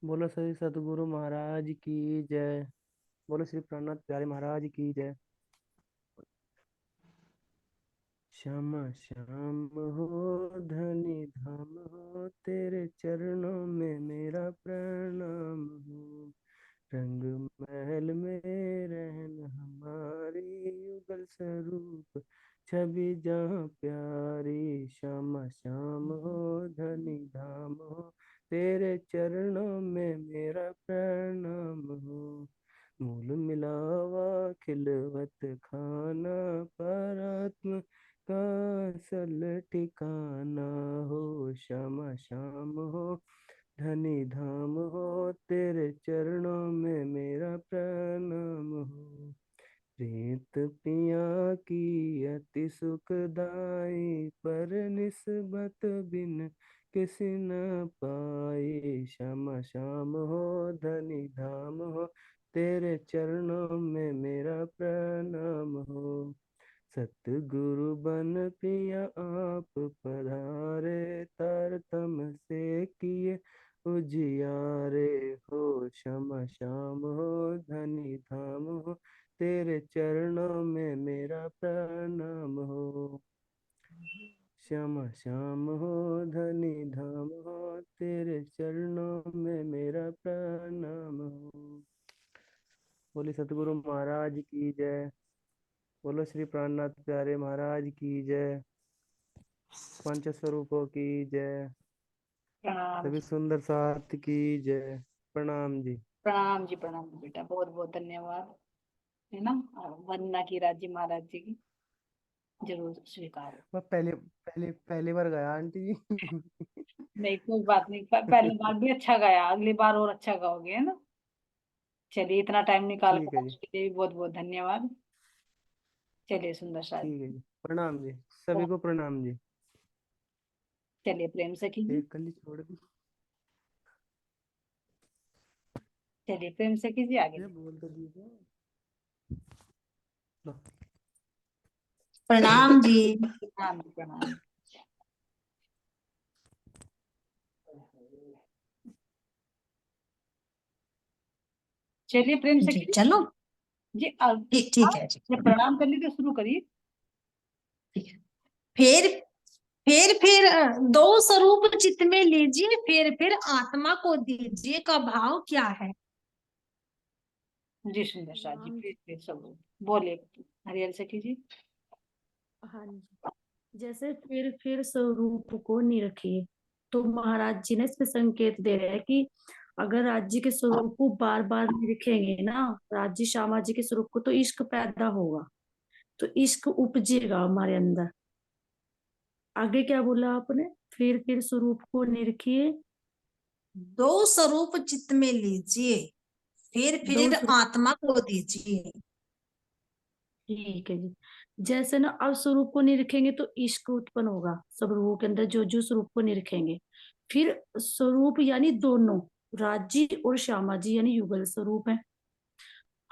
बोलो श्री सतगुरु महाराज की जय। बोलो श्री प्राणनाथ प्यारे महाराज की जय। श्याम श्याम हो धनी धाम हो, तेरे चरणों में मेरा प्रणाम हो। रंग महल में रहन हमारी, युगल स्वरूप छवि जहाँ प्यारी। श्याम श्याम हो धनी धाम हो, तेरे चरणों में मेरा प्रणाम हो। मूल मिलावा खिलवत खाना, परात्म का असल ठिकाना हो। श्यामा श्याम हो धनी धाम हो, तेरे चरणों में मेरा प्रणाम हो। प्रीत पिया की अति सुखदाई, पर निस्बत बिन किसी न पाई। श्यामा श्याम हो धनी धाम हो, तेरे चरणों में मेरा प्रणाम हो। सतगुरु बन पिया आप पधारे, तारतम से किए उजियारे हो। श्यामा श्याम हो धनी धाम हो, तेरे चरणों में मेरा प्रणाम हो। श्यामा श्याम हो धनी धाम हो, तेरे चरणों में मेरा प्रणाम हो। बोले सतगुरु महाराज की जय। बोलो श्री प्राणनाथ प्यारे महाराज की जय। पंच स्वरूपों की जय। प्रणाम सभी जी। सुंदर साथ की जय। प्रणाम जी। प्रणाम जी, प्रणाम जी बेटा, बहुत बहुत धन्यवाद। है ना। वंदना की राजी महाराज जी की जरूर स्वीकार हो। मैं पहले पहले पहली बार गया आंटी जी। नहीं, कोई बात नहीं, पहली बार भी अच्छा गाया, अगली बार और अच्छा गाओगे, है ना। चलिए, इतना टाइम निकाल ठीक कर है जी। उसके लिए भी बहुत बहुत धन्यवाद। चलिए सुंदर शायद। ठीक है जी, प्रणाम जी। सभी को प्रणाम जी। चलिए प्रेम से कीजिए। एक कली छोड़ दी। चलिए प्रेम से कीजिए आगे। ये बोल तो दीजिए। लो। प्रणाम जी। प्रणाम जी, प्रणाम। चलिए प्रेम से जी कीजिए चलो। जी। ठीक ठीक आप है जी। जब प्रणाम कर लीजिए शुरू करिए। ठीक है। फिर फिर दो स्वरूप चित्त में लीजिए, फिर आत्मा को दीजिए का भाव क्या है। जी सुंदर शाह जी, प्रणाम प्लीज जी। प्लीज सब बोलिए, हरियल से कीजिए। हाँ जी। जैसे फिर स्वरूप को निरखिए, तो महाराज जी ने इसमें संकेत दे रहे हैं कि अगर राज्य के स्वरूप को बार बार निरखेंगे ना, राज्य श्यामा जी के स्वरूप को, तो इश्क पैदा होगा, तो इश्क उपजेगा हमारे अंदर। आगे क्या बोला आपने? फिर स्वरूप को निरखिए। दो स्वरूप चित्त में लीजिए, दो फिर स्वरूप। आत्मा को दीजिए। ठीक है जी। जैसे ना अब स्वरूप को निरखेंगे तो इश्क उत्पन्न होगा सब रूपों के अंदर, जो जो स्वरूप को निरखेंगे। फिर स्वरूप यानी दोनों, राजी और श्यामा जी यानी युगल स्वरूप है।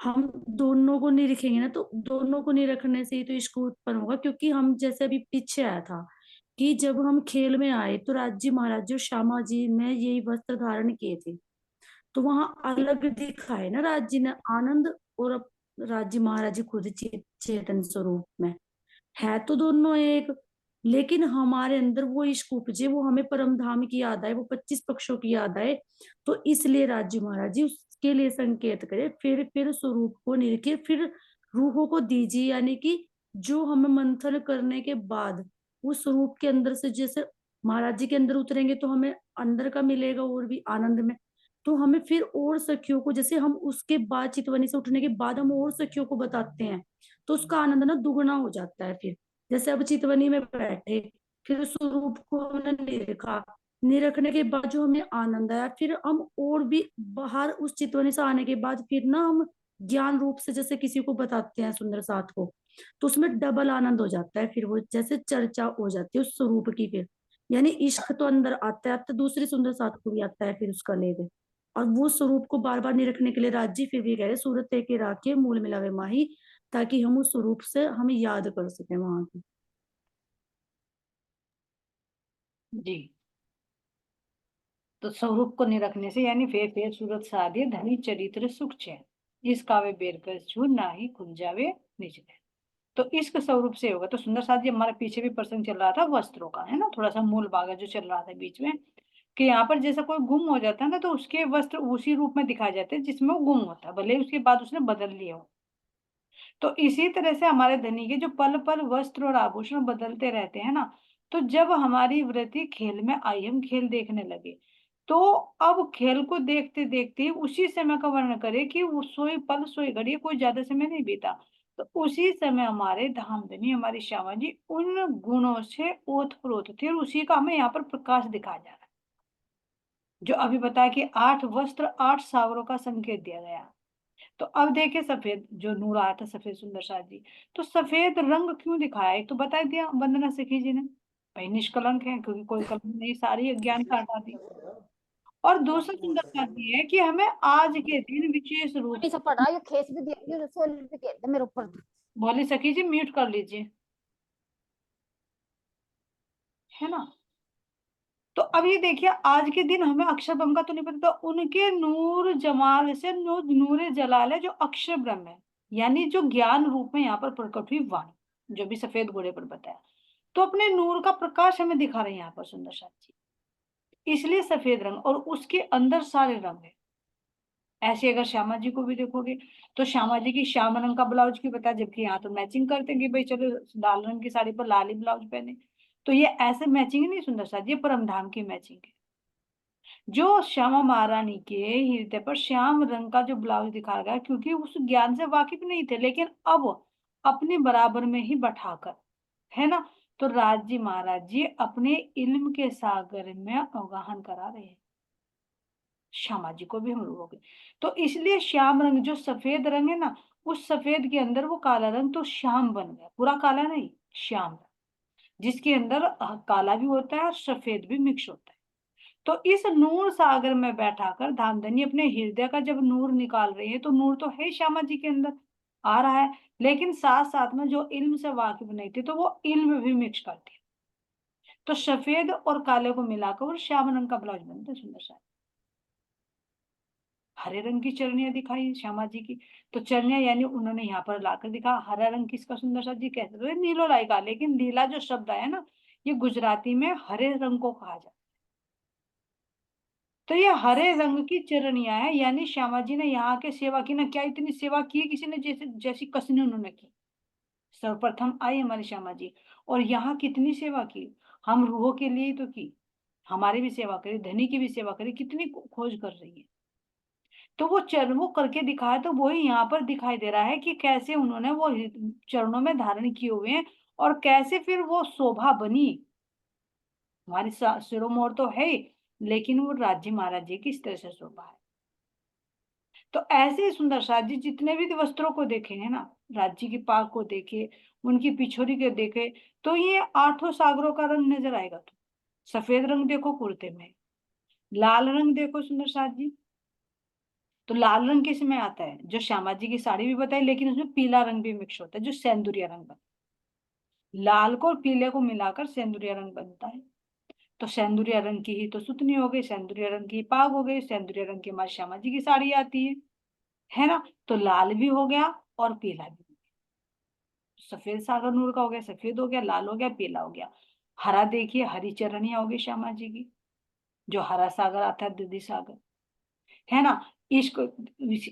हम दोनों को निरखेंगे ना, तो दोनों को निरखने से ही तो इश्क उत्पन्न होगा, क्योंकि हम जैसे अभी पीछे आया था कि जब हम खेल में आए तो राज्य महाराज जी और श्यामा जी ने यही वस्त्र धारण किए थे, तो वहां अलग दिखाए ना राज्य ने आनंद, और अब राज्य महाराज जी खुद चेतन स्वरूप में है, तो दोनों एक। लेकिन हमारे अंदर वो इश्क उपजे, वो हमें परम धाम की याद आए, वो 25 पक्षों की याद आए, तो इसलिए राज्य महाराज जी उसके लिए संकेत करे, फिर स्वरूप को निरखिए, फिर रूहों को दीजिए, यानी कि जो हमें मंथन करने के बाद उस स्वरूप के अंदर से, जैसे महाराज जी के अंदर उतरेंगे तो हमें अंदर का मिलेगा और भी आनंद में, तो हमें फिर और सखियों को, जैसे हम उसके बाद चितवनी से उठने के बाद हम और सखियों को बताते हैं, तो उसका आनंद ना दुगना हो जाता है फिर। जैसे अब चितवनी में बैठे, फिर स्वरूप को हमने निरखा, निरखने के बाद जो हमें आनंद आया, फिर हम और भी बाहर उस चितवनी से आने के बाद फिर ना हम ज्ञान रूप से जैसे किसी को बताते हैं सुंदर साथ को, तो उसमें डबल आनंद हो जाता है, फिर वो जैसे चर्चा हो जाती है उस स्वरूप की फिर, यानी इश्क तो अंदर आता है, तो दूसरी सुंदर साथ को भी आता है फिर उसका लेवे। और वो स्वरूप को बार बार नहीं रखने के लिए राज्य फिर भी कह रहे सूरत के राखे मूल मिलावे माही, ताकि हम उस स्वरूप से हमें याद कर सके वहां की। जी तो स्वरूप को निरखने से यानी फेर सूरत साधिए धनी चरित्र सुख चैन, इस कावे बेर कर छू ना ही खुल जावे निज नैन। तो इसके स्वरूप से होगा। तो सुंदर साथ जी हमारे पीछे भी प्रसंग चल रहा था वस्त्रों का, है ना, थोड़ा सा मूल भाग है जो चल रहा था बीच में, कि यहाँ पर जैसा कोई गुम हो जाता है ना, तो उसके वस्त्र उसी रूप में दिखाए जाते हैं जिसमें वो गुम होता है, भले ही उसके बाद उसने बदल लिया हो। तो इसी तरह से हमारे धनी के जो पल पल वस्त्र और आभूषण बदलते रहते हैं ना, तो जब हमारी वृत्ति खेल में आई, हम खेल देखने लगे, तो अब खेल को देखते देखते उसी समय का वर्णन करे कि वो सोई पल सोई घड़ी, कोई ज्यादा समय नहीं बीता, तो उसी समय हमारे धामधनी हमारी श्यामा जी उन गुणों से ओतप्रोत थे, और उसी का हमें यहाँ पर प्रकाश दिखाया जा रहा है। जो अभी बताया कि 8 वस्त्र 8 सागरों का संकेत दिया गया। तो अब देखिए सफेद जो नूर आया था, सफेद सुंदर शाह जी, तो सफेद रंग क्यों दिखाया, एक तो बता दिया वंदना सखी जी ने, भाई निष्कलंक है क्योंकि कोई कलंक नहीं, सारी अज्ञान का हटाती। और दूसरा सुंदर बात ये है कि हमें आज के दिन विशेष रूप से पढ़ा, ये खेस भी दिया, ये सोल भी कह दे मेरे ऊपर। बोली सखी जी म्यूट कर लीजिए, है ना। तो अब ये देखिए आज के दिन हमें अक्षर ब्रह्म का तो नहीं पता, तो उनके नूर जमाल से नूर जलाल है जो अक्षर ब्रह्म है, यानी जो ज्ञान रूप में यहाँ पर प्रकट हुई वाणी, जो भी सफेद घोड़े पर बताया, तो अपने नूर का प्रकाश हमें दिखा रहे हैं यहाँ पर सुंदर साथ जी, इसलिए सफेद रंग, और उसके अंदर सारे रंग है। ऐसे अगर श्यामा जी को भी देखोगे तो श्यामा जी की श्याम रंग का ब्लाउज क्यों बताया, जबकि यहाँ तो मैचिंग करते हैं कि भाई चलो लाल रंग की साड़ी पर लाल ही ब्लाउज पहने, तो ये ऐसे मैचिंग नहीं सुंदर साथ, ये परमधाम की मैचिंग है। जो श्यामा महारानी के हृदय पर श्याम रंग का जो ब्लाउज दिखाया गया, क्योंकि उस ज्ञान से वाकिफ नहीं थे, लेकिन अब अपने बराबर में ही बैठाकर, है ना, तो राज जी महाराज जी अपने इल्म के सागर में अवगाहन करा रहे हैं, श्यामा जी को भी हम लोगों के। तो इसलिए श्याम रंग जो सफेद रंग है ना, उस सफेद के अंदर वो काला रंग तो श्याम बन गया, पूरा काला नहीं, श्याम, जिसके अंदर काला भी होता है और सफेद भी मिक्स होता है। तो इस नूर सागर में बैठाकर धामधनी अपने हृदय का जब नूर निकाल रही है, तो नूर तो है श्यामा जी के अंदर आ रहा है, लेकिन साथ साथ में जो इल्म से वाकिफ नहीं थे तो वो इल्म भी मिक्स करती है, तो सफेद और काले को मिलाकर वो श्याम रंग का ब्लाउज बनता है सुंदर सा। हरे रंग की चरनियां दिखाई श्यामा जी की, तो चरनियां यानी उन्होंने यहाँ पर लाकर दिखा हरा रंग किसका सुंदर सा जी, कहते थे नीलो लाई का, लेकिन लीला जो शब्द है ना, ये गुजराती में हरे रंग को कहा जाता है। तो ये हरे रंग की चरनियां है, यानी श्यामा जी ने यहाँ के सेवा की ना, क्या इतनी सेवा की है किसी ने, जैसे जैसी कसनी उन्होंने की। सर्वप्रथम आई हमारी श्यामा जी, और यहाँ कितनी सेवा की, हम रूहों के लिए तो की, हमारी भी सेवा करी, धनी की भी सेवा करी, कितनी खोज कर रही है। तो वो चरण वो करके दिखाया, तो वही यहाँ पर दिखाई दे रहा है कि कैसे उन्होंने वो चरणों में धारण किए हुए हैं, और कैसे फिर वो शोभा बनी। हमारी सिरोमोर तो है, लेकिन वो राज्य महाराज जी की इस तरह से शोभा है। तो ऐसे सुंदर साथ जी जितने भी वस्त्रों को देखेंगे ना, राज्य की पाग को देखे, उनकी पिछोरी के देखे, तो ये 8 सागरों का रंग नजर आएगा। तो सफेद रंग देखो कुर्ते में, लाल रंग देखो सुंदर साथ जी, तो लाल रंग किस में आता है, जो श्यामा जी की साड़ी भी बताई, लेकिन उसमें पीला रंग भी मिक्स होता है, जो सेंदुरिया रंग बनता है, लाल को और पीले को मिलाकर सेंदुरिया रंग बनता है। तो सेंदुरिया रंग की ही तो सुतनी हो गई, सेंदुरिया रंग की पाग हो गई, सेंदुरिया रंग की हमारी श्यामा जी की साड़ी आती है ना, तो लाल भी हो गया और पीला भी हो गया, सफेद सागर नूर का हो गया, सफेद हो गया, लाल हो गया, पीला हो गया। हरा देखिए हरी चरनिया होगी श्यामा जी की, जो हरा सागर आता है दूधी सागर, है ना। इश्क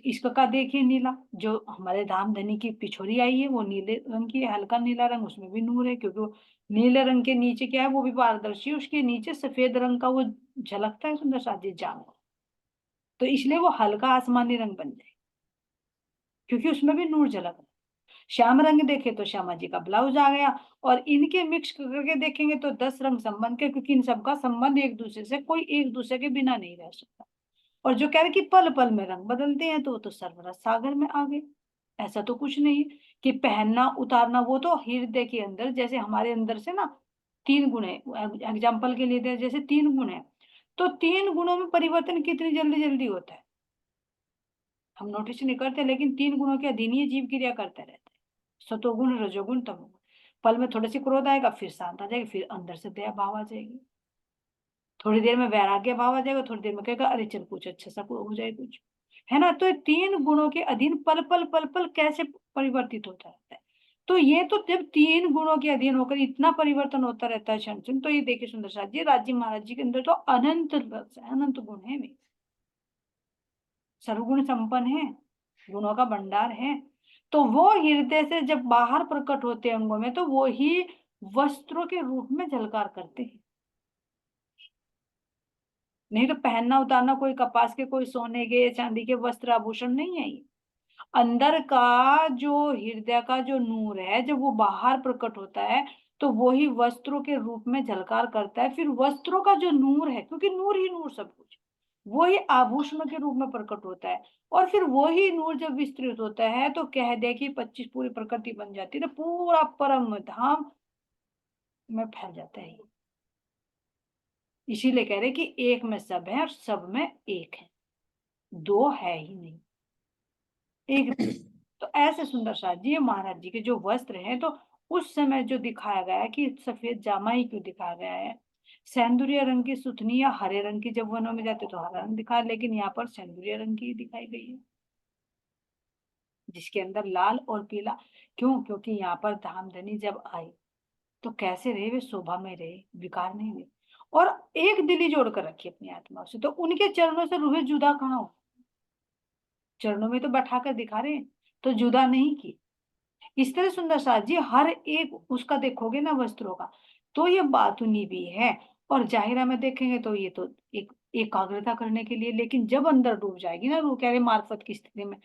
इश्क का देखिए नीला, जो हमारे धामधनी की पिछोरी आई है वो नीले रंग की है, हल्का नीला रंग, उसमें भी नूर है, क्योंकि वो नीले रंग के नीचे क्या है, वो भी पारदर्शी, उसके नीचे सफेद रंग का वो झलकता है सुंदर साजिद जान, तो इसलिए वो हल्का आसमानी रंग बन जाए, क्योंकि उसमें भी नूर झलक रहा है। श्याम रंग देखे तो श्यामा जी का ब्लाउज आ गया, और इनके मिक्स करके देखेंगे तो 10 रंग संबंध के, क्योंकि इन सबका संबंध एक दूसरे से, कोई एक दूसरे के बिना नहीं रह सकता। और जो कह रहे कि पल पल में रंग बदलते हैं, तो वो तो सर्वरस सागर में आ गए। ऐसा तो कुछ नहीं है कि पहनना उतारना, वो तो हृदय के अंदर, जैसे हमारे अंदर से ना 3 गुण है, एग्जाम्पल के लिए जैसे 3 गुण है, तो 3 गुणों में परिवर्तन कितनी जल्दी जल्दी होता है, हम नोटिस नहीं करते, लेकिन 3 गुणों के अधीन ही जीव क्रिया करते रहते हैं, सतोगुण रजोगुण तमोगुण। पल में थोड़े से क्रोध आएगा, फिर शांत आ जाएगी, फिर अंदर से दया भाव आ जाएगी। थोड़ी देर में वैराग्य भाव आ जाएगा, थोड़ी देर में कहेगा अरे चल कुछ अच्छा सा हो जाए कुछ, है ना। तो ये 3 गुणों के अधीन पल पल पल पल कैसे परिवर्तित होता रहता है। तो ये तो जब 3 गुणों के अधीन होकर इतना परिवर्तन होता रहता है क्षण क्षण, तो ये देखिए सुंदर साथ जी, राज्य महाराज जी के अंदर तो अनंत रस है, अनंत गुण है वे, सर्वगुण संपन्न है, गुणों का भंडार है। तो वो हृदय से जब बाहर प्रकट होते हैं अंगों में, तो वो ही वस्त्रों के रूप में झलकार करते हैं। नहीं तो पहनना उतारना कोई कपास के, कोई सोने के, चांदी के वस्त्र आभूषण नहीं है ये। अंदर का जो हृदय का जो नूर है, जब वो बाहर प्रकट होता है तो वो ही वस्त्रों के रूप में झलकार करता है। फिर वस्त्रों का जो नूर है, क्योंकि नूर ही नूर सब कुछ, वो ही आभूषणों के रूप में प्रकट होता है। और फिर वो ही नूर जब विस्तृत होता है तो कह दे कि 25 पूरी प्रकृति बन जाती है, तो पूरा परम धाम में फैल जाता है ये। इसीलिए कह रहे कि एक में सब है और सब में एक है, दो है ही नहीं, एक। तो ऐसे सुंदर साथ जी, ये महाराज जी के जो वस्त्र हैं, तो उस समय जो दिखाया गया है कि सफेद जामा ही क्यों दिखाया गया है, सेंदुरिया रंग की सुथनी या हरे रंग की, जब वनों में जाते तो हरा रंग दिखा, लेकिन यहाँ पर सेंदुरिया रंग की दिखाई गई है, जिसके अंदर लाल और पीला। क्यों? क्योंकि यहाँ पर धामधनी जब आए तो कैसे रहे, वे शोभा में रहे, विकार नहीं हुए, और एक दिली जोड़ कर रखी अपनी आत्मा से। तो उनके चरणों से रूहें जुदा कहाँ हो, चरणों में तो बैठा कर दिखा रहे हैं, तो जुदा नहीं की। इस तरह सुंदर साथ जी हर एक उसका देखोगे ना वस्त्रों का, तो ये बातुनी भी है, और जाहिरा में देखेंगे तो ये तो एक एकाग्रता करने के लिए। लेकिन जब अंदर डूब जाएगी ना रूह, कह रहे मार्फत की स्थिति में,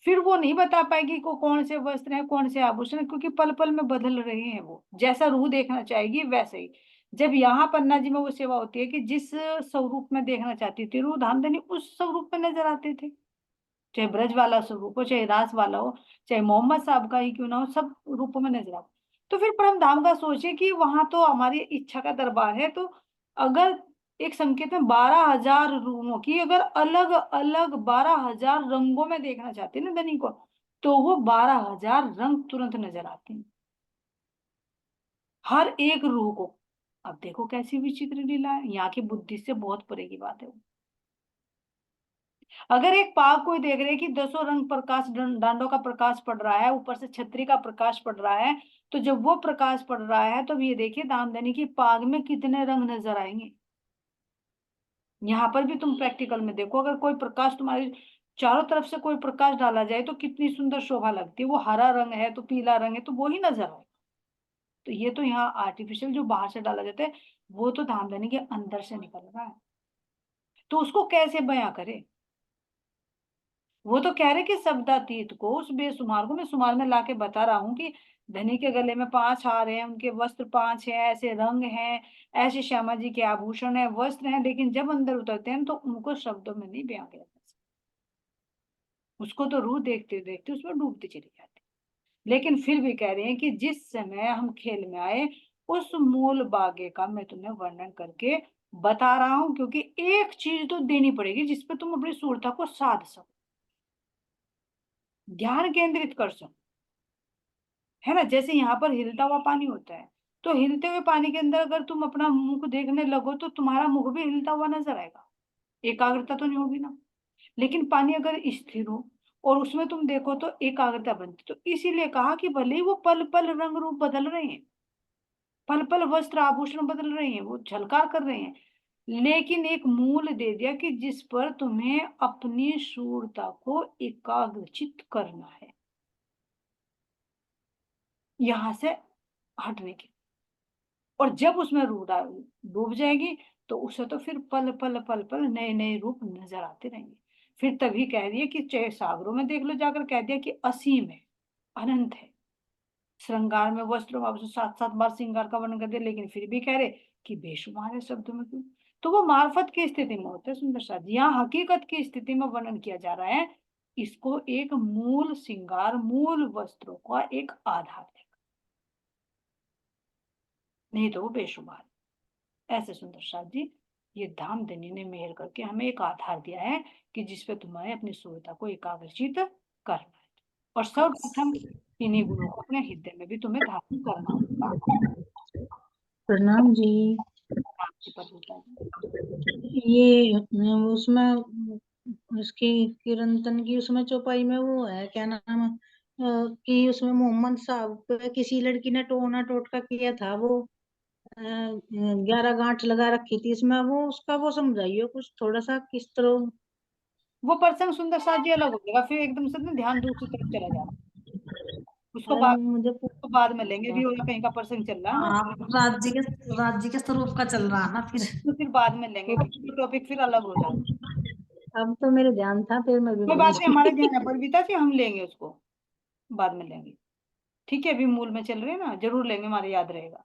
फिर वो नहीं बता पाएगी को कौन से वस्त्र हैं, कौन से आभूषण हैं, क्योंकि पल पल में बदल रहे हैं। वो जैसा रूह देखना चाहेगी वैसे ही। जब यहाँ पन्ना जी में वो सेवा होती है कि जिस स्वरूप में देखना चाहती थी रूह, धामधनी उस स्वरूप में नजर आते थे, चाहे ब्रज वाला स्वरूप हो, चाहे रास वाला हो, चाहे मोहम्मद साहब का ही क्यों ना हो, सब रूपों में नजर आता। तो फिर परम धाम का सोचे कि वहां तो हमारी इच्छा का दरबार है, तो अगर एक संकेत में 12,000 रूपों की, अगर अलग अलग 12,000 रंगों में देखना चाहते हैं ना धनी को, तो वो 12,000 रंग तुरंत नजर आते हैं हर एक रूह को। अब देखो कैसी विचित्र लीला है, यहाँ की बुद्धि से बहुत परे की बात है वो। अगर एक पाग कोई देख रहे कि 10 रंग प्रकाश, डांडों का प्रकाश पड़ रहा है, ऊपर से छतरी का प्रकाश पड़ रहा है, तो जब वो प्रकाश पड़ रहा है तो ये देखिए दामदनी की पाग में कितने रंग नजर आएंगे। यहाँ पर भी तुम प्रैक्टिकल में देखो, अगर कोई प्रकाश तुम्हारे चारों तरफ से कोई प्रकाश डाला जाए तो कितनी सुंदर शोभा लगती है। वो हरा रंग है तो पीला रंग है तो वो ही नजर आए। तो ये तो यहाँ आर्टिफिशियल जो बाहर से डाला जाता है, वो तो धामधनी के अंदर से निकल रहा है। तो उसको कैसे बयां करे? वो तो कह रहे कि शब्दातीत को, उस बेसुमार को मैं शुमार में लाके बता रहा हूँ कि धनी के गले में 5 हार हैं, उनके वस्त्र 5 हैं, ऐसे रंग हैं, ऐसे श्यामा जी के आभूषण है, वस्त्र हैं, लेकिन जब अंदर उतरते हैं तो उनको शब्दों में नहीं बयां किया जा सकता। उसको तो रूह देखते देखते उसमें डूबती चली जाती। लेकिन फिर भी कह रहे हैं कि जिस समय हम खेल में आए, उस मूल बागे का मैं तुम्हें वर्णन करके बता रहा हूं, क्योंकि एक चीज तो देनी पड़ेगी जिसपे तुम अपनी सूरता को साध सको, ध्यान केंद्रित कर सको, है ना। जैसे यहाँ पर हिलता हुआ पानी होता है, तो हिलते हुए पानी के अंदर अगर तुम अपना मुख देखने लगो तो तुम्हारा मुख भी हिलता हुआ नजर आएगा, एकाग्रता तो नहीं होगी ना। लेकिन पानी अगर स्थिर हो और उसमें तुम देखो तो एकाग्रता बनती। तो इसीलिए कहा कि भले ही वो पल पल रंग रूप बदल रहे हैं, पल पल वस्त्र आभूषण बदल रहे हैं, वो झलकार कर रहे हैं, लेकिन एक मूल दे दिया कि जिस पर तुम्हें अपनी शूरता को एकाग्रचित करना है, यहां से हटने के। और जब उसमें रूह डूब जाएगी तो उसे तो फिर पल पल पल पल नए नए रूप नजर आते रहेंगे। फिर तभी कह दिया कि चाहे सागरों में देख लो जाकर, कह दिया कि असीम है, अनंत है। श्रृंगार में वस्त्रों में 7-7 बार श्रृंगार का वर्णन कर दिया, लेकिन फिर भी कह रहे कि बेशुमार है शब्दों में क्यों। तो वो मार्फत की स्थिति में होता है सुंदर साथ। यहाँ हकीकत की स्थिति में वर्णन किया जा रहा है, इसको एक मूल श्रृंगार, मूल वस्त्रों का एक आधार है, नहीं तो वो बेशुमार। ऐसे सुंदर साथ जी ये धामधनी ने मेहर करके हमें एक आधार दिया है कि जिसपे तुम्हें अपनी सूरता को एकाग्रचित करना है, और सर्वप्रथम इन्हीं गुणों को अपने हृदय में भी तुम्हें धारण करना होगा। प्रणाम जी। आपके पद होता है। ये उसमें उसकी किरंतन की उसमें चौपाई में वो है, क्या नाम है, कि उसमें मोहम्मद साहब पे किसी लड़की ने टोना टोटका किया था, वो 11 गांठ लगा रखी थी इसमें, वो उसका वो समझाइए कुछ थोड़ा सा किस तरह। वो प्रसंग सुंदर साथ जी अलग हो जाएगा, फिर एकदम से ना ध्यान दूसरी तरफ चला जाएगा। उसको बाद मुझे उसको बाद में लेंगे, भी और कहीं का प्रसंग चल रहा है ना, हाँ, राज्य के स्वरूप का चल रहा ना फिर। तो फिर बाद में लेंगे, क्योंकि टॉपिक फिर अलग हो जाएगा। अब तो मेरे ध्यान था, फिर मैं भी कोई भूल बात नहीं, हमारे गई। ध्यान है बलविता जी, हम लेंगे उसको, बाद में लेंगे। ठीक है, अभी मूल में चल रहे हैं ना, जरूर लेंगे, हमारे याद रहेगा।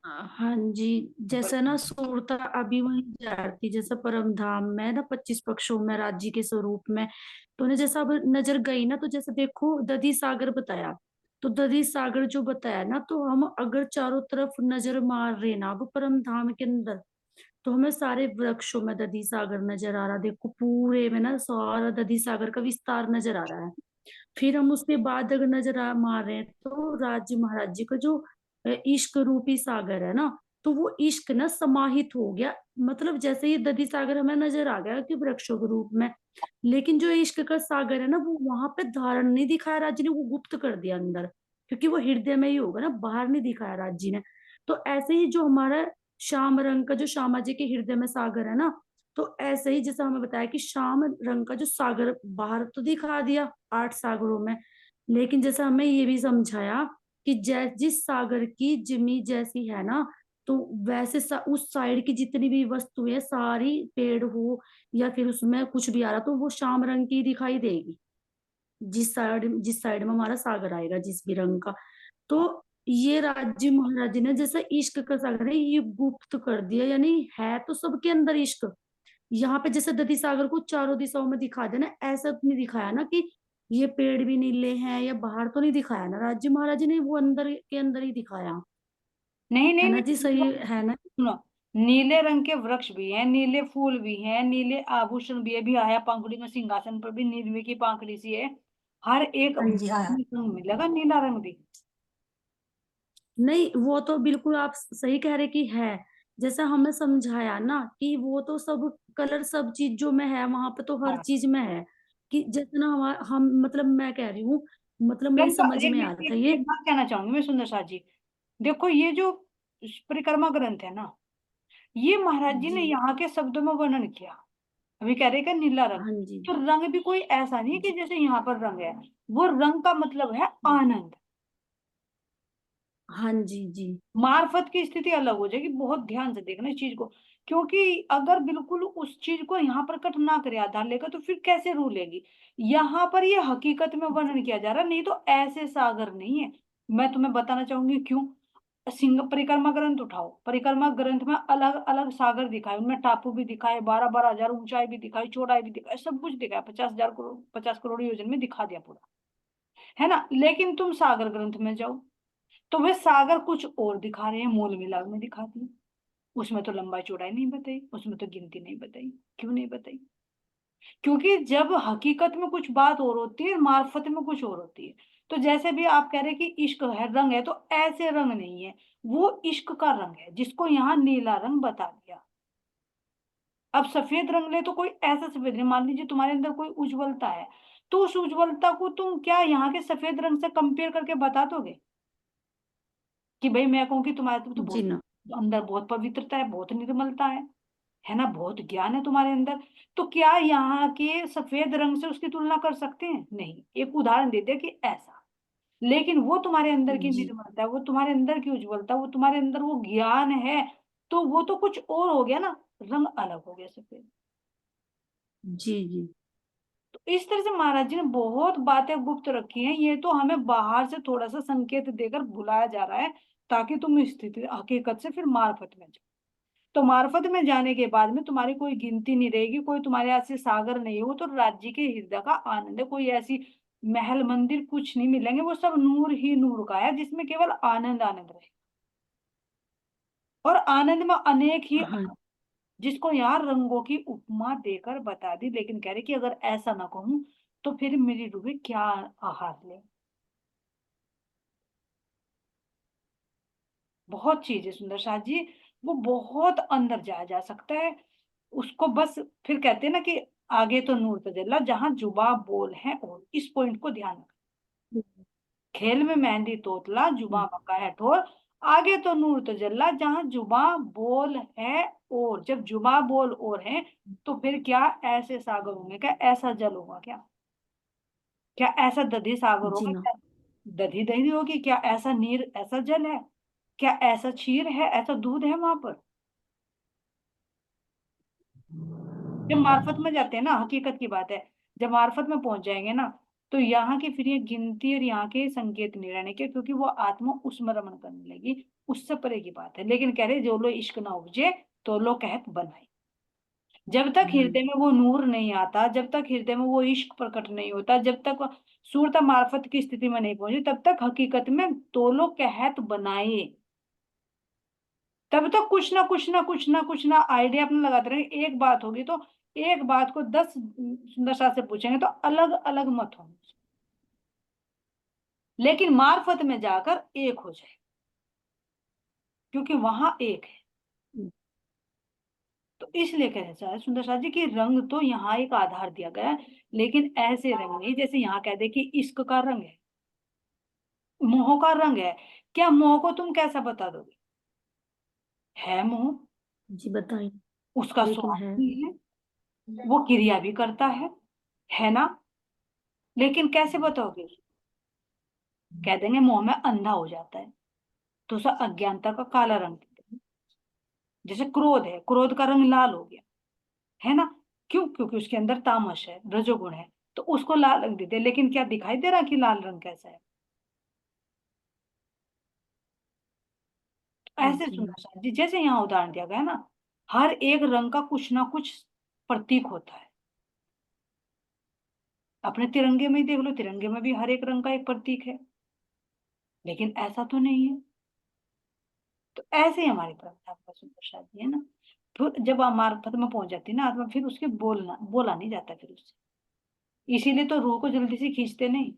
हाँ जी। जैसे ना सुरता अभी वहीं जाती, जैसे परम धाम में ना 25 पक्षों में राज्य के स्वरूप में, तो ने जैसा अब नजर गई ना, तो जैसे देखो दधी सागर बताया, तो दधी सागर जो बताया ना, तो हम अगर चारों तरफ नजर मार रहे ना अब परम धाम के अंदर, तो हमें सारे वृक्षों में दधी सागर नजर आ रहा, देखो पूरे में ना सारा दधी सागर का विस्तार नजर आ रहा है। फिर हम उसके बाद अगर मार रहे हैं, तो राज्य महाराज जी का जो इश्क रूपी सागर है ना, तो वो इश्क ना समाहित हो गया, मतलब जैसे ये दधी सागर हमें नजर आ गया कि वृक्षों के रूप में, लेकिन जो इश्क का सागर है ना, वो वहां पे धारण नहीं दिखाया राज्य ने, वो गुप्त कर दिया अंदर, क्योंकि वो हृदय में ही होगा ना, बाहर नहीं दिखाया राज्य ने। तो ऐसे ही जो हमारा श्याम रंग का जो श्यामा जी के हृदय में सागर है ना, तो ऐसे ही जैसा हमें बताया कि श्याम रंग का जो सागर बाहर तो दिखा दिया 8 सागरों में, लेकिन जैसा हमें ये भी समझाया कि जिस सागर की जिमी जैसी है ना, तो वैसे उस साइड की जितनी भी वस्तुएं सारी, पेड़ हो या फिर उसमें कुछ भी आ रहा, तो वो श्याम रंग की दिखाई देगी, जिस साइड में हमारा सागर आएगा जिस भी रंग का। तो ये राज्य महाराज जी ने जैसा इश्क का सागर है ये गुप्त कर दिया, यानी है तो सबके अंदर इश्क, यहाँ पे जैसे दधी सागर को चारों दिशाओं में दिखा देना, ऐसा तो नहीं दिखाया ना कि ये पेड़ भी नीले हैं या बाहर, तो नहीं दिखाया ना राज्य महाराज ने, वो अंदर के अंदर ही दिखाया, नहीं है नहीं ना जी, नहीं, सही है ना। सुनो, नीले रंग के वृक्ष भी हैं, नीले फूल भी हैं, नीले आभूषण भी है, भी आया पंखुड़ी में, सिंहासन पर भी नीलवे की पंखुड़ी सी है, हर एक हाँ जी, हाँ। रंग मिलेगा नीला रंग भी। नहीं वो तो बिल्कुल आप सही कह रहे कि है, जैसा हमें समझाया ना कि वो तो सब कलर सब चीजों में है, वहां पे तो हर हाँ, चीज में है, कि जैसे ना हम मतलब मैं कह रही हूँ, मतलब मेरी रंग का समझ में आ रहा था ये। एक बात कहना चाहूंगी मैं सुंदर साथ जी, देखो ये जो परिक्रमा ग्रंथ है ना, ये महाराज जी ने जी। यहाँ के शब्दों में वर्णन किया। अभी कह रहे हैं नीला रंग, हाँ जी। तो रंग भी कोई ऐसा नहीं है कि जी। जैसे यहाँ पर रंग है, वो रंग का मतलब है आनंद। हाँ जी। जी। मार्फत की स्थिति अलग हो जाएगी, बहुत ध्यान से देखना इस चीज को, क्योंकि अगर बिल्कुल उस चीज को यहाँ पर कट ना करे आधार लेकर, तो फिर कैसे रूह लेगी। यहाँ पर ये हकीकत में वर्णन किया जा रहा है, नहीं तो ऐसे सागर नहीं है। मैं तुम्हें बताना चाहूंगी क्यों। सिंह परिक्रमा ग्रंथ उठाओ, परिक्रमा ग्रंथ में अलग अलग सागर दिखाए, उनमें टापू भी दिखाए, 12-12 हजार ऊंचाई भी दिखाई, चौड़ाई भी दिखाई, सब कुछ दिखाया, 50,000 करोड़ 50 करोड़ योजन में दिखा दिया पूरा, है ना। लेकिन तुम सागर ग्रंथ में जाओ, तो वे सागर कुछ और दिखा रहे हैं, मूल मिलाप में दिखा दिए। उसमें तो लंबाई चौड़ाई नहीं बताई, उसमें तो गिनती नहीं बताई। क्यों नहीं बताई? क्योंकि जब हकीकत में कुछ बात और होती है, मार्फत में कुछ और होती है। तो जैसे भी आप कह रहे हैं कि इश्क है, रंग है, तो ऐसे रंग नहीं है, वो इश्क का रंग है, जिसको यहाँ नीला रंग बता दिया। अब सफेद रंग ले तो कोई ऐसा सफेद नहीं, मान लीजिए तुम्हारे अंदर कोई उज्ज्वलता है, तो उस उज्ज्वलता को तुम क्या यहाँ के सफेद रंग से कंपेयर करके बता दोगे कि भाई मैं कहूँ कि तुम्हारे तो जी बहुत ना। अंदर बहुत पवित्रता है, बहुत निर्मलता है ना, बहुत ज्ञान है तुम्हारे अंदर, तो क्या यहाँ के सफेद रंग से उसकी तुलना कर सकते हैं? नहीं। एक उदाहरण देते हैं कि ऐसा, लेकिन वो तुम्हारे अंदर की जी। निर्मलता है, वो तुम्हारे अंदर की उज्ज्वलता, वो तुम्हारे अंदर वो ज्ञान है, तो वो तो कुछ और हो गया ना, रंग अलग हो गया सफेद। जी। जी। तो इस तरह से महाराज जी ने बहुत बातें गुप्त रखी हैं, ये तो हमें बाहर से थोड़ा सा संकेत देकर बुलाया जा रहा है, ताकि तुम इस स्थिति हकीकत से फिर मार्फत में जाओ। तो मार्फत में जाने के बाद में तुम्हारी कोई गिनती नहीं रहेगी, कोई तुम्हारे हाथ से सागर नहीं हो, तो राज्य के हृदय का आनंद है, कोई ऐसी महल मंदिर कुछ नहीं मिलेंगे, वो सब नूर ही नूर का है, जिसमें केवल आनंद आनंद रहे। और आनंद में अनेक ही, हाँ जिसको यहाँ रंगों की उपमा देकर बता दी, लेकिन कह रहे कि अगर ऐसा ना कहूं, तो फिर मेरी रूह क्या आहार ले। बहुत चीज है सुंदर साथ जी, वो बहुत अंदर जाया जा सकता है उसको। बस फिर कहते हैं ना कि आगे तो नूर तजल्ला जहां जुबा बोल है, और इस पॉइंट को ध्यान रखना। खेल में मेहंदी तोतला जुबा मक्का है ठोर, आगे तो नूर तजल्ला जहां जुबा बोल है और। जब जुबा बोल और है तो फिर क्या ऐसे सागर होंगे, क्या ऐसा जल होगा, क्या ऐसा दधी सागर जी होगा, ना। क्या दधी दही होगी, क्या ऐसा नीर ऐसा जल है, क्या ऐसा क्षीर है, ऐसा दूध है वहां पर। जब मार्फत में जाते हैं ना, हकीकत की बात है, जब मार्फत में पहुंच जाएंगे ना, तो यहाँ की फिर ये गिनती और यहाँ के संकेत नहीं रहने के, क्योंकि वो आत्मा उसमें रमण करने लगी। उससे परे की बात है। लेकिन कह रहे जो लो इश्क ना उपजे तो लो कहत बनाई। जब तक हृदय में वो नूर नहीं आता, जब तक हृदय में वो इश्क प्रकट नहीं होता, जब तक सूरता मार्फत की स्थिति में नहीं पहुंची, तब तक हकीकत में तोलो कहत बनाए। तब तक कुछ ना कुछ ना कुछ ना कुछ ना आइडिया अपना लगाते रहेंगे। एक बात होगी तो एक बात को 10 सुंदर शाह से पूछेंगे तो अलग अलग मत होंगे, लेकिन मार्फत में जाकर एक हो जाए, क्योंकि वहां एक है। तो इसलिए कहना चाहे सुंदर शाह जी कि रंग तो यहाँ एक आधार दिया गया है, लेकिन ऐसे रंग नहीं जैसे यहाँ कह दे कि इश्क का रंग है, मोह का रंग है। क्या मोह को तुम कैसा बता दोगे? है मोह, जी बताइए। उसका लेकिन स्वाद है। भी है, वो क्रिया भी करता है ना? लेकिन कैसे बताओगे? कह देंगे मोह में अंधा हो जाता है, तो उसे अज्ञानता का काला रंग देते हैं। जैसे क्रोध है, क्रोध का रंग लाल हो गया, है ना? क्यों? क्योंकि उसके अंदर तामस है, रजोगुण है, तो उसको लाल रंग देते हैं। लेकिन क्या दिखाई दे रहा कि लाल रंग कैसा है? ऐसे जी। सुंदर शाह जी जैसे यहाँ उदाहरण दिया गया ना, हर एक रंग का कुछ ना कुछ प्रतीक होता है। अपने तिरंगे में ही देख लो, तिरंगे में भी हर एक रंग का एक प्रतीक है, लेकिन ऐसा तो नहीं है। तो ऐसे ही हमारी परंपरा का सुंदर शाह जी है ना। फिर जब मार्फत में पहुंच जाती है ना आत्मा, फिर उसके बोला नहीं जाता फिर उससे। इसीलिए तो रूह को जल्दी से खींचते नहीं।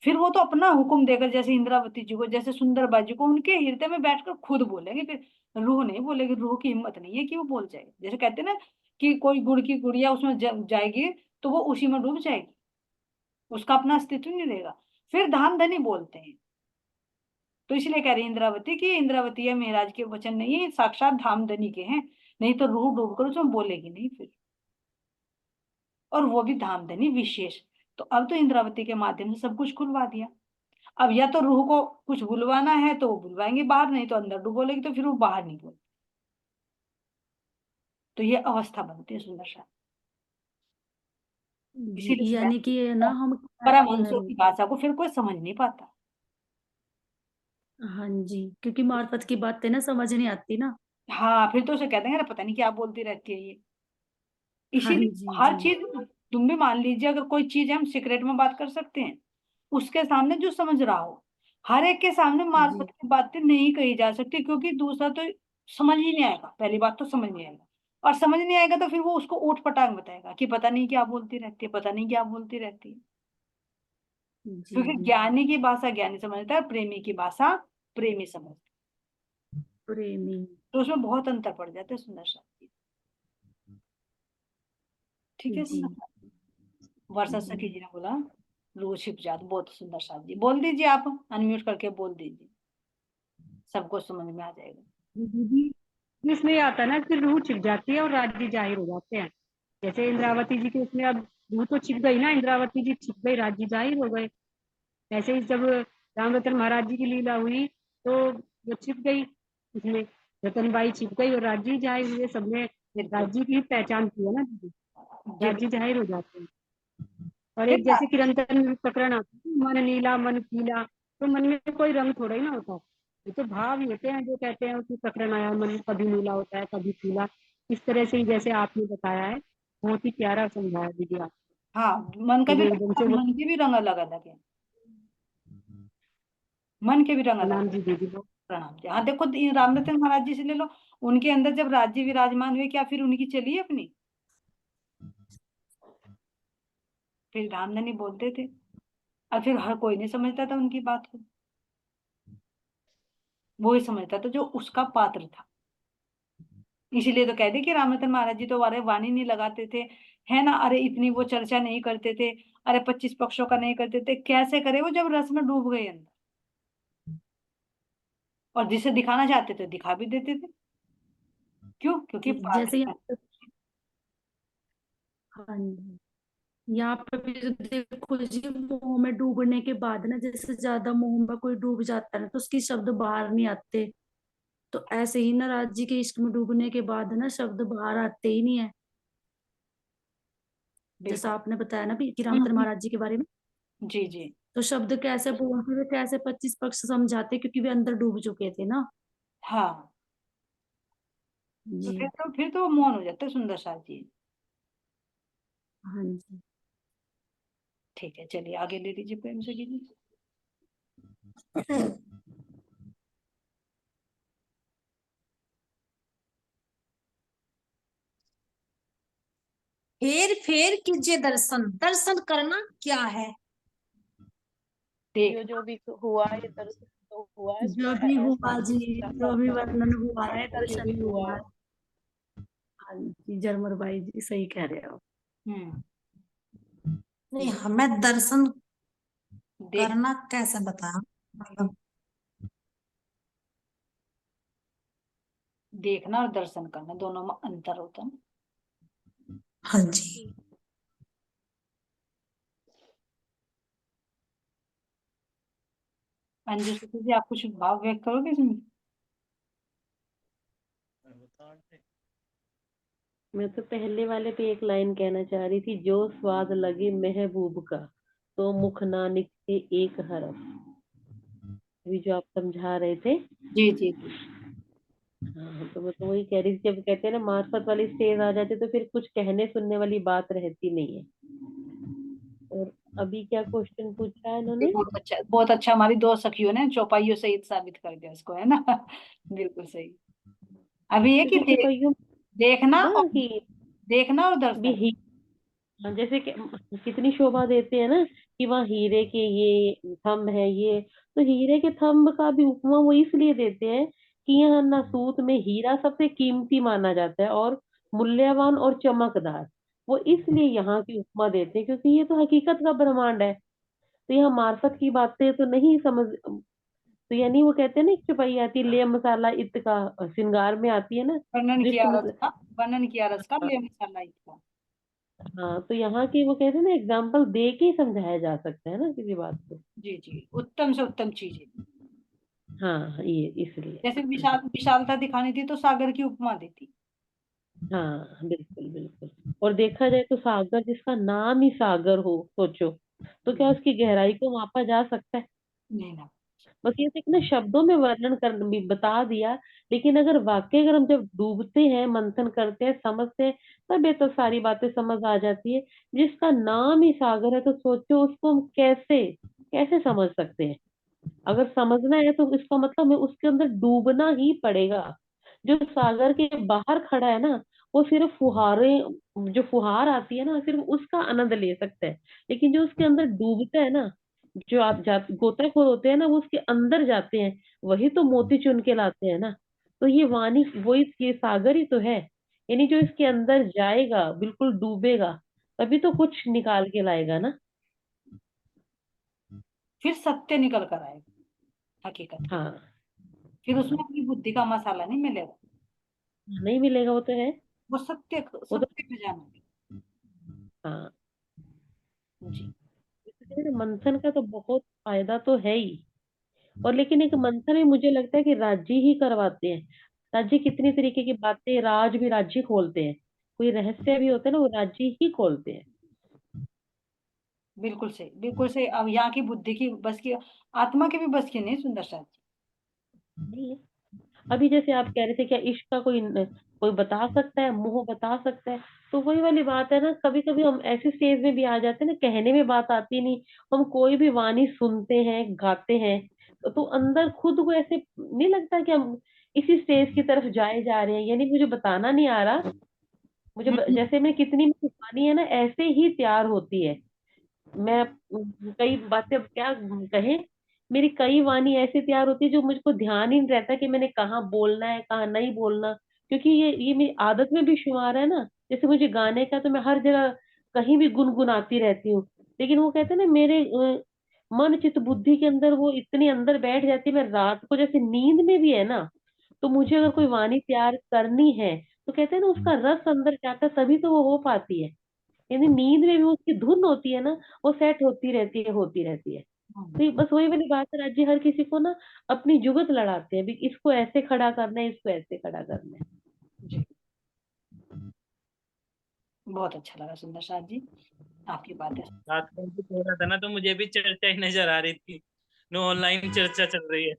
फिर वो तो अपना हुक्म देकर, जैसे इंद्रावती जी को, जैसे सुंदरबा जी को, उनके हृदय में बैठकर खुद बोलेंगे। फिर रूह नहीं बोलेगी, रूह की हिम्मत नहीं है कि वो बोल जाए। जैसे कहते हैं ना कि कोई गुड़ की गुड़िया उसमें जाएगी तो वो उसी में डूब जाएगी, उसका अपना अस्तित्व नहीं रहेगा। फिर धाम धनी बोलते हैं। तो इसलिए कह रही है इंद्रावती कि इंद्रावती या महाराज के वचन नहीं है, साक्षात धाम धनी के हैं। नहीं तो रूह डूबकर उसमें बोलेगी नहीं फिर, और वो भी धाम धनी विशेष। तो अब तो इंद्रावती के माध्यम से सब कुछ खुलवा दिया। अब या तो रूह को कुछ बुलवाना है तो वो बुलवाएंगे बाहर, नहीं तो अंदर डुबोलेगी तो फिर वो बाहर नहीं बोले। तो ये अवस्था बनती है सुंदर शाह। जी इसीलिए यानी कि ये ना हम परमहंसों की भाषा को फिर कोई समझ नहीं पाता। हाँ जी, क्योंकि मार्फत की बातें ना समझ नहीं आती ना। हाँ, फिर तो उसे कहते हैं ना, पता नहीं क्या बोलती रहती है ये। हाँ इसीलिए जी हर जी। चीज, तुम भी मान लीजिए अगर कोई चीज हम सीक्रेट में बात कर सकते हैं, उसके सामने जो समझ रहा हो, हर एक के सामने जी मार्फत की बातें नहीं कही जा सकती, क्योंकि दूसरा तो समझ ही नहीं आएगा। पहली बात तो समझ नहीं आएगा, और समझ नहीं आएगा तो फिर वो उसको ऊट पटांग बताएगा कि पता नहीं क्या बोलती रहती है, पता नहीं क्या बोलती रहती है। जी क्योंकि जी। ज्ञानी की भाषा ज्ञानी समझता है, प्रेमी की भाषा प्रेमी समझता है। प्रेमी। तो उसमें बहुत अंतर पड़ जाता है सुंदर शाह। ठीक है जी सुंदर शाह। वर्षा जी। सखी जी ने बोला रूह छिप जात, बहुत सुंदर शाह जी। बोल दीजिए, आप अनम्यूट करके बोल दीजिए, सबको समझ में आ जाएगा। दीदी इसमें ये आता है ना कि रूह छिप जाती है और राज्य जाहिर हो जाते हैं। जैसे इंद्रावती जी के उसमें अब रूह तो छिप गई ना, इंद्रावती जी छिप गई, राज्य जाहिर हो गए। ऐसे ही जब राम रतन महाराज जी की लीला हुई तो वो छिप गई, उसमें रतनबाई छिप गई और राज्य ही जाहिर हुए। सबने बिल्कुल। राज्य की ही पहचान की है ना दीदी, जी राज्य बिल्कुल। जाहिर हो जाते हैं। और फिर एक जैसे किरंतन प्रकरण आता है, मन नीला मन पीला, तो मन में कोई रंग थोड़ा ही ना होता, ये तो भाव ही होते हैं जो कहते हैं कि प्रकरण आया, मन कभी नीला होता है कभी पीला। इस तरह से ही जैसे आपने बताया है, बहुत ही प्यारा समझाया दीदी आप। हाँ, मन का फिर भी, एकदम से वो मन के भी रंग अलग अलग है। मन के भी रंग अलग। प्रणाम जी दीदी। प्रणाम जी। हाँ देखो, रामरतन महाराज जी से ले लो, उनके अंदर जब राज्य विराजमान हुए, क्या फिर उनकी चली अपनी? फिर रामधनी बोलते थे, और फिर हर कोई नहीं समझता था उनकी बात को। वो ही समझता था जो उसका पात्र था। इसीलिए तो कह दी कि रामरतन महाराज जी तो वारे वाणी नहीं लगाते थे, है ना। अरे इतनी वो चर्चा नहीं करते थे, अरे 25 पक्षों का नहीं करते थे, कैसे करे वो जब रस में डूब गए अंदर। और जिसे दिखाना चाहते थे दिखा भी देते थे। क्यों? क्योंकि जैसे पागल। यहाँ पे, हाँ जी, यहाँ पे भी तो देखो जी, मोह में डूबने के बाद ना, जैसे ज्यादा मोह में कोई डूब जाता है ना तो उसकी शब्द बाहर नहीं आते। तो ऐसे ही ना राज जी के इश्क में डूबने के बाद ना शब्द बाहर आते ही नहीं है। जैसा बिल्कुल। आपने बताया ना भी कि रामचंद्र महाराज जी के बारे में, जी जी। तो शब्द कैसे बोलते थे, कैसे 25 पक्ष समझाते, क्योंकि वे अंदर डूब चुके थे ना। हाँ, तो जी। फिर तो वो मौन हो जाता है सुंदर साथ जी। हाँ जी। ठीक है, चलिए आगे ले लीजिए प्रेम से जी। हेर फेर कीजिए दर्शन, दर्शन करना क्या है। देख, जो भी हुआ ये दरअसल तो हुआ है, जो इसमें भी ऐसा हुआ जी, नहीं जो भी था, वर्णन हुआ है जो दर्शन भी ही हुआ। हुआ है। हाँ जी, जरमर भाई जी सही कह रहे हो। हम्म, नहीं, हमें दर्शन देख करना कैसे बताया, मतलब देखना और दर्शन करना दोनों में अंतर होता है। हाँ जी। अंजू सुखी जी, आप कुछ भाव व्यक्त करोगे इसमें? मैं तो पहले वाले पे एक लाइन कहना चाह रही थी, जो स्वाद लगे महबूब का तो मुख ना निकले एक हरफ। अभी जो आप समझा रहे थे, जी जी जी। हाँ, तो मैं तो वही कह रही थी, जब कहते हैं ना मार्फत वाली स्टेज आ जाती तो फिर कुछ कहने सुनने वाली बात रहती नहीं है। और अभी क्या क्वेश्चन पूछा है ये इन्होंने? बहुत अच्छा हमारी दो सखियों ने चौपाइयों सहित साबित कर दिया इसको, है ना। बिल्कुल सही। अभी ये कि क्योंकि चुपैयों देखना ना और कि देखना और भी दर्शन। हाँ, जैसे कि कितनी शोभा देते हैं ना कि वहाँ हीरे के ये थंब है ये, तो हीरे के थंब का भी उपमा वो इसलिए देते हैं कि यहाँ नासूत में हीरा सबसे कीमती माना जाता है और मूल्यवान और चमकदार। वो इसलिए यहाँ की उपमा देते हैं क्योंकि ये तो हकीकत का ब्रह्मांड है। तो यहाँ मार्फत की बातें तो नहीं समझ, तो यानी वो कहते हैं ना, एक चौपाई आती है ले मसाला इत का श्रृंगार में आती है ना, वर्णन जो किया इसको रस का, वर्णन किया रस का, हाँ, ले मसाला इसका। हाँ, तो यहाँ की वो कहते हैं ना एग्जाम्पल दे के ही समझाया जा सकता है ना किसी बात को। जी जी, उत्तम से उत्तम चीज है। हाँ, ये इसलिए। जैसे विशालता दिखानी थी तो सागर की उपमा देती। हाँ, बिल्कुल बिल्कुल। और देखा जाए तो सागर, जिसका नाम ही सागर हो, सोचो तो क्या उसकी गहराई को मापा जा सकता है? नहीं ना। बस ये तो एक ना शब्दों में वर्णन कर भी बता दिया, लेकिन अगर वाकई अगर हम जब डूबते हैं, मंथन करते हैं, समझते हैं, तब ये तो सारी बातें समझ आ जाती है। जिसका नाम ही सागर है तो सोचो उसको हम कैसे कैसे समझ सकते हैं। अगर समझना है तो इसका मतलब हमें उसके अंदर डूबना ही पड़ेगा। जो सागर के बाहर खड़ा है ना, वो सिर्फ फुहारे, जो फुहार आती है ना, सिर्फ उसका आनंद ले सकता है। लेकिन जो उसके अंदर डूबता है ना, जो आप गोताखोर होते हैं ना, वो उसके अंदर जाते हैं, वही तो मोती चुन के लाते हैं ना। तो ये वाणी वही, ये सागर ही तो है। यानी जो इसके अंदर जाएगा, बिल्कुल डूबेगा, तभी तो कुछ निकाल के लाएगा ना। फिर सत्य निकल कर आएगा हकीकत। हाँ, फिर उसमें हाँ, अपनी बुद्धि का मसाला नहीं मिलेगा। नहीं मिलेगा, वो तो है। वो सत्य वो तो सत्य खजाना हाँ, है। जी। इसलिए मंथन का तो बहुत फायदा तो है ही। और लेकिन एक मंथन में मुझे लगता है कि राज्य ही करवाते हैं। राज्य कितनी तरीके की बातें, राज भी राज्य खोलते हैं। कोई रहस्य भी होता है ना, वो राज्य ही खोलते हैं। बिल्कुल सही, बिल्कुल सही। अब यहाँ की बुद्धि की बस की, आत्मा की भी बस की नहीं सुंदर साथ जी। नहीं है। अभी जैसे आप कह रहे थे, क्या इश्क का कोई बता सकता है, मोह बता सकता है? तो वही वाली बात है ना, कभी कभी हम ऐसे स्टेज में भी आ जाते हैं ना, कहने में बात आती नहीं। हम कोई भी वाणी सुनते हैं, गाते हैं, तो अंदर खुद को ऐसे नहीं लगता कि हम इसी स्टेज की तरफ जाए जा रहे हैं। यानी मुझे बताना नहीं आ रहा, मुझे हम्म, जैसे मैं कितनी भी वाणी है ना, ऐसे ही तैयार होती है। मैं कई बातें अब क्या कहें, मेरी कई वाणी ऐसे तैयार होती है जो मुझको ध्यान ही नहीं रहता कि मैंने कहाँ बोलना है, कहाँ नहीं बोलना। क्योंकि ये मेरी आदत में भी शुमार है ना। जैसे मुझे गाने का, तो मैं हर जगह कहीं भी गुनगुनाती रहती हूँ। लेकिन वो कहते हैं ना, मेरे मन चित्त बुद्धि के अंदर वो इतनी अंदर बैठ जाती है, मैं रात को जैसे नींद में भी है ना, तो मुझे अगर कोई वाणी तैयार करनी है, तो कहते हैं ना उसका रस अंदर जाता है, तभी तो वो हो पाती है। यानी नींद में भी उसकी धुन होती है ना, वो सेट होती रहती है, होती रहती है। तो ये बस वही वाली बात है, राज्य हर किसी को ना अपनी जुगत लड़ाते हैं, भी इसको ऐसे खड़ा करना है, इसको ऐसे खड़ा करना है। जी, बहुत अच्छा लगा सुंदर साथ जी आपकी बातें। रात को भी हो रहा था ना, तो मुझे भी चर्चा ही नजर आ रही थी। नो, ऑनलाइन चर्चा चल रही है।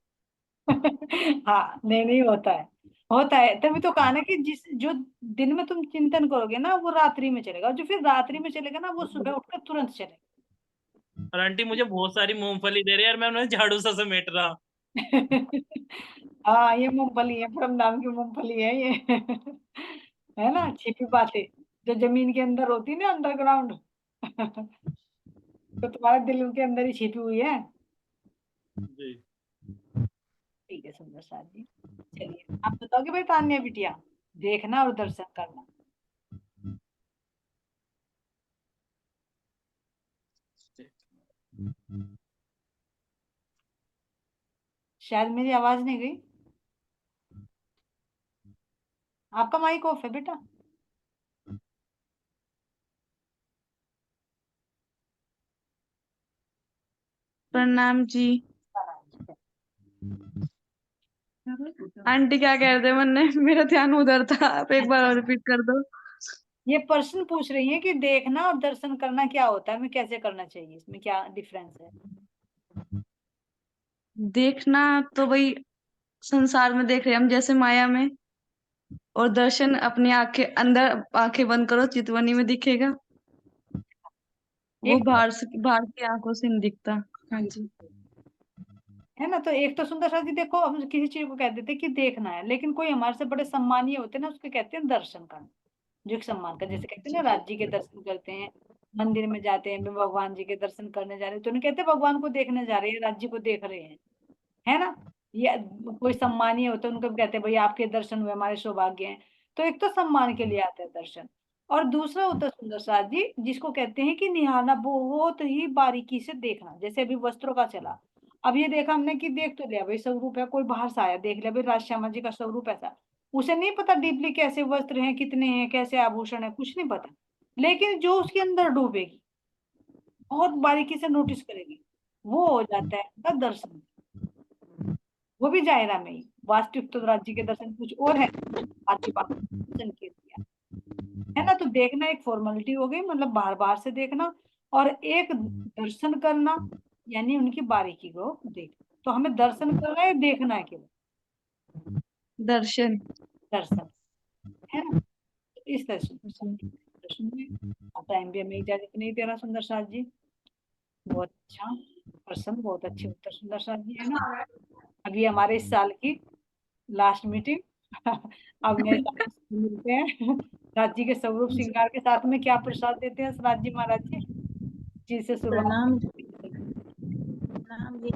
हाँ, नहीं नहीं, होता है तभी तो कहा ना कि जो दिन में तुम चिंतन करोगे ना वो रात्रि में चलेगा, और जो फिर रात्रि में चलेगा ना वो सुबह उठकर तुरंत चलेगा। और आंटी मुझे बहुत सारी मूंगफली दे रही है, और मैं उन्हें झाड़ू सा समेट रहा। हाँ, ये मूंगफली है, परम नाम की मूंगफली है ये। है ना, छिपी बातें जो जमीन के अंदर होती है ना, अंडरग्राउंड। तो तुम्हारे दिल के अंदर ही छिपी हुई है। जी। ठीक है सुंदर साथ जी, चलिए आप बताओगे भाई तान्या बिटिया, देखना और दर्शन करना। शायद मेरी आवाज नहीं गई। आपका माइक ऑफ है बेटा। प्रणाम जी। आंटी क्या कह रहे थे, मैंने मेरा ध्यान उधर था, आप एक बार और रिपीट कर दो। ये प्रश्न पूछ रही है कि देखना और दर्शन करना क्या होता है, हमें कैसे करना चाहिए, इसमें क्या डिफरेंस है। देखना तो भाई संसार में देख रहे हैं हम, जैसे माया में। और दर्शन अपनी आंखें अंदर, आंखें बंद करो, चितवनी में दिखेगा। वो एक बाहर की आंखों से नहीं दिखता। हाँ जी। है ना, तो एक तो सुंदर सा जी देखो, हम किसी चीज को कह देते हैं कि देखना है, लेकिन कोई हमारे से बड़े सम्मानीय होते हैं ना, उसके कहते हैं दर्शन करना। जो एक सम्मान का, जैसे कहते हैं ना राज्य के दर्शन करते हैं, मंदिर में जाते हैं, भगवान जी के दर्शन करने जा रहे हैं, तो नहीं कहते भगवान को देखने जा रहे हैं, राज्य को देख रहे हैं। है ना, ये कोई सम्मानीय होता है, उनको भी कहते हैं भाई आपके दर्शन हुए, हमारे सौभाग्य हैं। तो एक तो सम्मान के लिए आता है दर्शन, और दूसरा होता है सुंदर साथ जी, जिसको कहते हैं कि निहारना, बहुत ही बारीकी से देखना। जैसे अभी वस्त्रों का चला, अब ये देखा हमने कि देख तो लिया भाई स्वरूप है, कोई बाहर से आया देख लिया भाई राज श्यामा जी का स्वरूप ऐसा, उसे नहीं पता डीपली कैसे वस्त्र हैं, कितने हैं, कैसे आभूषण है, कुछ नहीं पता। लेकिन जो उसके अंदर डूबेगी, बहुत बारीकी से नोटिस करेगी, वो हो जाता है उनका दर्शन। वो भी जायरा में ही, वास्तविक तो राज्य के दर्शन कुछ और है, बाकी बात संकेत दिया। है ना, तो देखना एक फॉर्मेलिटी हो गई, मतलब बाहर बाहर से देखना, और एक दर्शन करना यानी उनकी बारीकी को देखना। तो हमें दर्शन करना है, देखना है केवल दर्शन। दर्शन। है ना, तो इस तरह से प्रश्न में टाइम भी हमें इजाजत नहीं दे रहा सुंदर साथ जी। बहुत अच्छा प्रश्न, बहुत अच्छे उत्तर सुंदर साथ जी, है ना। अभी हमारे इस साल की लास्ट मीटिंग। अब नए साल में मिलते हैं। राज्य के स्वरूप श्रृंगार के साथ में क्या प्रसाद देते हैं राज्य महाराज जी, जिससे शुरुआत। प्रणाम प्रणाम जी।